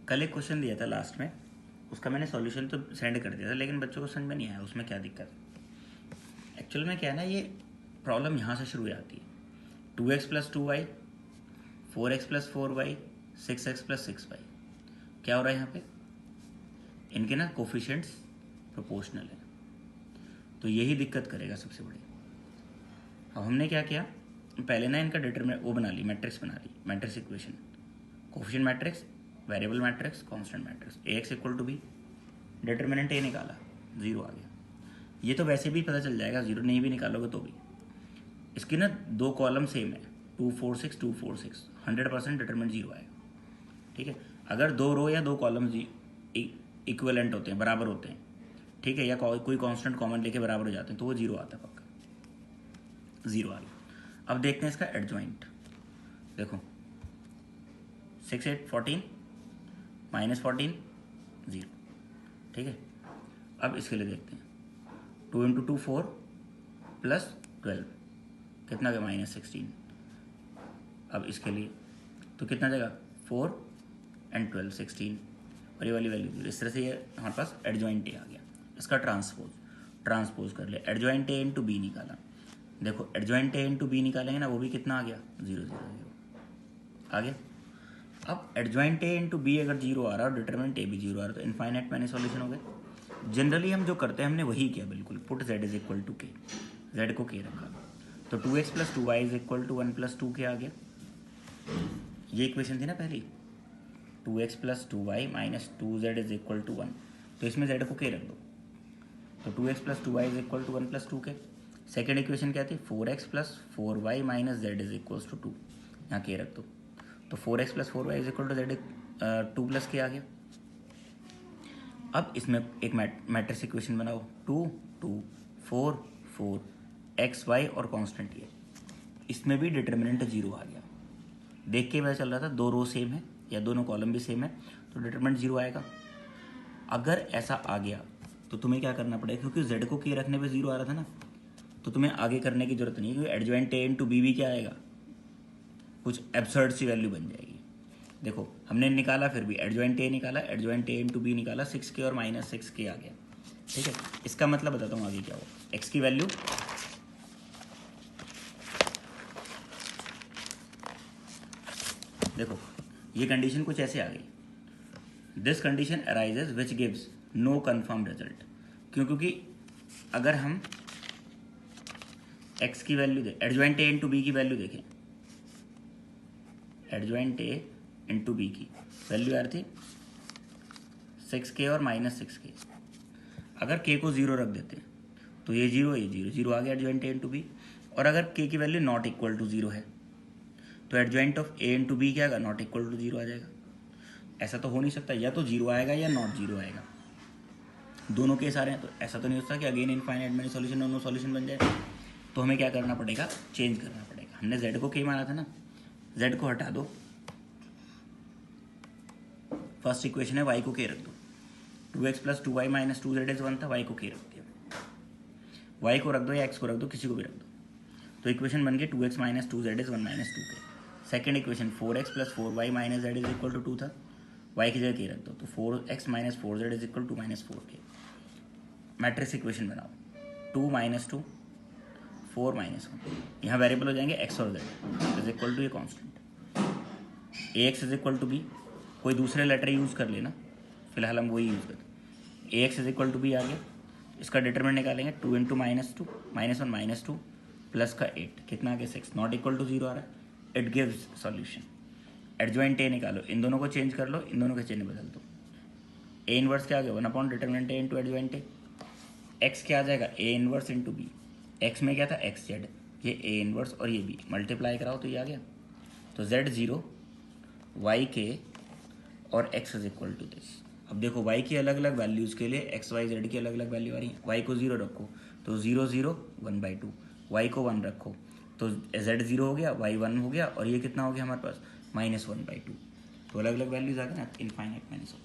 कल एक क्वेश्चन दिया था लास्ट में, उसका मैंने सॉल्यूशन तो सेंड कर दिया था, लेकिन बच्चों को समझ में नहीं आया उसमें क्या दिक्कत है। एक्चुअल में क्या है ना, ये प्रॉब्लम यहाँ से शुरू हो जाती है। 2x plus 2y, 4x plus 4y, 6x plus 6y। क्या हो रहा है यहाँ पे, इनके ना कोफिशिएंट्स प्रोपोर्शनल है, तो यही दिक्कत करेगा सबसे बड़ी। अब हमने क्या किया, पहले ना इनका डिटरमिनेंट वो बना ली, मैट्रिक्स बना ली, matrix equation, coefficient matrix, variable matrix, constant matrix, ax equal to B, determinant A निकाला, 0 आ गया। ये तो वैसे भी पता चल जाएगा, 0 नहीं भी निकालोगे तो भी। इसकी ना दो कॉलम सेम है, 2 4 6 2 4 6, 100% डिटरमिनेंट 0 आएगा। ठीक है, अगर दो रो या दो कॉलम इक्विवेलेंट होते हैं, बराबर होते हैं, ठीक है, या कोई कांस्टेंट कॉमन लेके बराबर हो जाते हैं, तो वो 0 आता है पक्का, 0 आ गया। अब देखते हैं इसका एडजॉइंट। देखो 6 8 14 माइनस 14 0। ठीक है, अब इसके लिए देखते हैं, 2 इंटू 2 4 प्लस 12 कितना गया, माइनस 16। अब इसके लिए तो कितना जाएगा, 4 एंड 12 16, और ये वाली वैल्यू। इस तरह से ये हमारे पास एडजॉइंट ए आ गया। इसका ट्रांसपोज कर ले, एडजॉइंट ए इंटू बी निकाला। देखो एडजॉइंट ए इंटू बी निकालेंगे ना, वो भी कितना आ गया, 0 0 0 आ गया। अब एडजॉइंट ए इंटू बी अगर 0 आ रहा है और डिटरमिनेंट ए भी 0 आ रहा है, तो इनफाइनाइट मैंने सॉल्यूशन हो गया। जनरली हम जो करते हैं हमने वही किया, बिल्कुल put z is equal to k, z को k रखा, तो 2x plus 2y is equal to 1 plus 2k आ गया। ये इक्वेशन थी ना पहली, 2x plus 2y minus 2z is equal to 1, तो इसमें z को k रख दो, तो 2x plus 2y is equal to 1 plus 2k। Second equation क्या थी, 4x plus 4y minus z is equal to 2, यहाँ k रख दो, तो 4x plus 4y is equal to z 2 plus k आ गया। अब इसमें एक मैट्रिक्स इक्वेशन बनाओ, 2 2 4 4 x y और कांस्टेंट ये, इसमें भी डिटरमिनेंट 0 आ गया। देख के पता चल रहा था दो रो सेम है या दोनों कॉलम भी सेम है, तो डिटरमिनेंट 0 आएगा। अगर ऐसा आ गया तो तुम्हें क्या करना पड़ेगा, क्योंकि z को k रखने पे 0 आ रहा था ना, तो तुम्हें आगे करने की जरूरत नहीं है, क्योंकि एडजॉइंट ए इंटू बी भी क्या आएगा, कुछ एब्सर्ड सी वैल्यू बन जाएगी। देखो हमने निकाला, फिर भी एडजॉइंट ए निकाला, एडजॉइंट ए इंटू बी निकाला, 6k और माइनस 6k आ गया। ठीक है, इसका मतलब बताता हूँ आगे क्या हो। x की वैल्यू देखो, ये कंडीशन कुछ ऐसे आ गई, this condition arises which gives no confirm result. क्योंकि अगर हम x की वैल्यू दें, एडजॉइंट ए इंटू बी की वैल्यू देखें, एडजॉइंट ए इंटू बी की वैल्यू आ रही थी 6k और माइनस 6k। अगर k को 0 रख देते तो ये 0 ये 0 0 आ गया एडजॉइंट ए इंटू बी। और अगर k की वैल्यू नॉट इक्वल टू 0 है, तो adjoint of A into B क्या आएगा, नॉट इक्वल टू 0 आ जाएगा। ऐसा तो हो नहीं सकता, या तो 0 आएगा या नॉट 0 आएगा, दोनों केस आ रहे हैं। तो ऐसा तो नहीं हो सकता कि अगेन इनफाइनाइट मैंने सॉल्यूशन दोनों सॉल्यूशन बन जाए। तो हमें क्या करना पड़ेगा, चेंज करना पड़ेगा। हमने z को k माना था ना, z को हटा दो, फर्स्ट इक्वेशन है y को k रख दो, 2x plus 2y minus 2z is 1 था, y को k रख दिया, y को रख दो या x को रख दो, किसी को भी रख दो, तो इक्वेशन बन गई 2x minus 2z is 1 minus 2k। Second equation 4x plus 4y minus z is equal to 2 था, y की जगह k रख दो, तो 4x minus 4z is equal to minus 4k। Matrix equation बनाओ, 2 माइनस 2 4 माइनस 1, यहाँ वेरिएबल हो जाएंगे x और z इज इक्वल टू ये constant, ax is equal to b, कोई दूसरे लेटर यूज़ कर लेना, फिलहाल हम वही यूज़ करते हैं। ax is equal to b आ गया, इसका डिटरमिनेंट निकालेंगे, 2 into minus 2 minus 1 minus 2 plus का 8 कितना आ गया 6, नॉट इक्वल टू 0 आ रहा है। It gives solution. Adjoint A निकालो, इन दोनों को चेंज कर लो, इन दोनों के चिन्ह बदल दो। ए इनवर्स क्या आ गया, 1 upon determinant A into adjoint A. X क्या आ जाएगा, A inverse into B, x में क्या था एक्स जेड, ये ए इनवर्स और ये बी, मल्टीप्लाई कराओ तो ये आ गया। तो z 0 y k और x is equal to this. अब देखो y की अलग अलग वैल्यूज़ के लिए x y z की अलग अलग वैल्यू आ रही है। y को 0 रखो तो 0 0 1/2, y को 1 रखो तो z 0 हो गया, y 1 हो गया, और ये कितना हो गया हमारे पास -1/2। तो अलग अलग वैल्यूज़ आ गई ना, इनफाइनाइट माइनस।